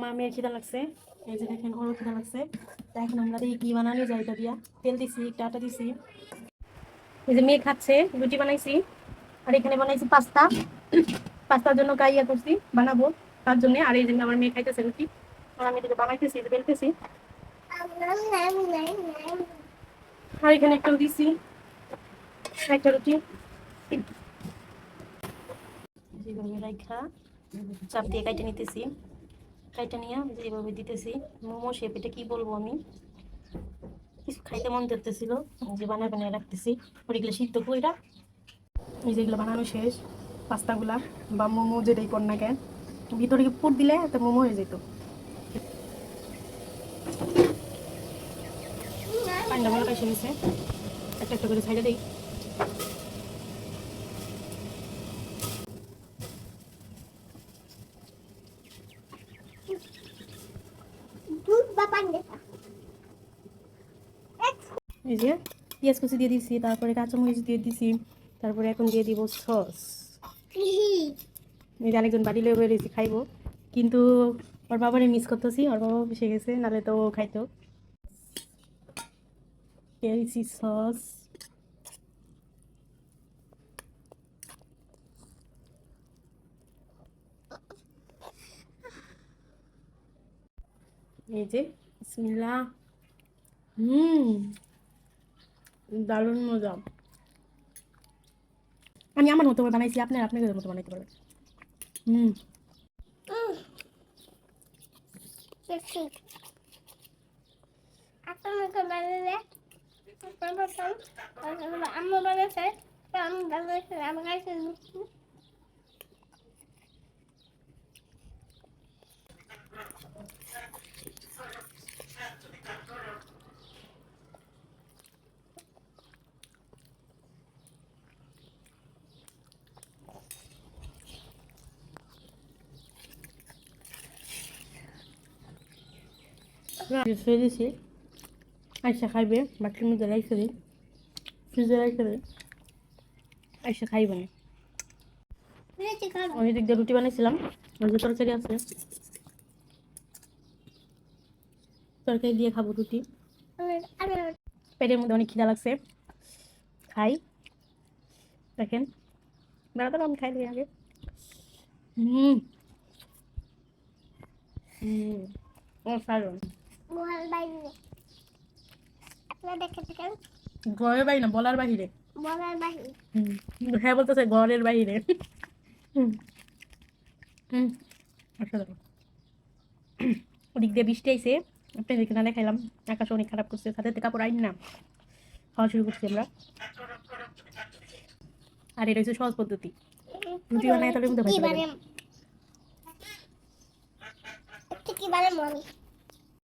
মা মেয়ের খিদা লাগছে, এই যে দেখেন ওরও খিদা লাগছে। তা এখন আমরা দেখি কি বানানো যায়। এটা দিয়া তেল দিছি, একটু আটা দিছি। এই যে মেয়ে খাচ্ছে, রুটি বানাইছি। আর এখানে বানাইছি পাস্তা। পাস্তার জন্য কাইয়া করছি, বানাবো তার জন্য। আর এই জন্য আমার মেয়ে খাইতেছে রুটি, আর আমি এটাকে বানাইতেছি, বেলতেছি। আর এখানে একটা দিছি, একটা রুটি যেভাবে রাইখা চাপ দিয়ে কাইটে নিতেছি। কাইটা নিয়ে যেভাবে দিতেছি মোমো শেপ। এটা কি বলবো, আমি কিছু খাইতে মন করতেছিল, যে বানিয়ে বানিয়ে রাখতেছি। ওইগুলো সিদ্ধ কইরা এই যেগুলো বানানো শেষ, পাস্তাগুলা বা মোমো যেটাই কর না কেন, ভিতরে পুর দিলে একটা মোমো হয়ে যেত। পানিটা ভালো কাছে গেছে, একটা একটা করে সাইডে দিই। এই যে পেঁয়াজ কুচি দিয়ে দিছি, তারপরে কাঁচামরিচ দিয়ে দিছি, তারপরে এখন দিয়ে দিব সস। এই যে আরেকজন বাড়ি লেগে বেরিয়েছি খাইবো, কিন্তু ওর বাবারে মিস করতেছি। ওর বাবা বসে গেছে, নাহলে তো ও খাইতো। দিয়েছি সস। এই যে বিসমিল্লাহ। হুম, দারুণ মজা। আমি আমার মতো করে বানাইছি, আপনার আপনাদের মতো বানাইতে পারবেন। হুম, ফ্রিজে দিছি, আইসা খাইবে। বাটির মধ্যে রাইখে দিই, ফ্রিজে রাইখে দিই, আইসা খাইবে না। ওই দিক দিয়ে রুটি বানাইছিলাম, ওই যে তরকারি আছে, তরকারি দিয়ে খাবো রুটি। পেটের মধ্যে অনেক খিদা লাগছে, খাই। দেখেন বেড়াতে আমি খাই দিই আগে। হুম হুম, অসাধারণ। ঘরের বাইরে না, বলার বাহিরে। হুম, হ্যাঁ বলতেছে ঘরের বাইরে। হুম হুম, অসাধারণ। ওদিক দিয়ে বৃষ্টি আইছে, আপনাদের এখানে দেখাইলাম। আকাশ অনেক খারাপ করছে, ছাদের থেকে কাপড় আইন না খাওয়া শুরু করছি আমরা। আর এটা হচ্ছে সহজ পদ্ধতি, রুটি বানায় তাহলে মধ্যে ভাজতে পারেন।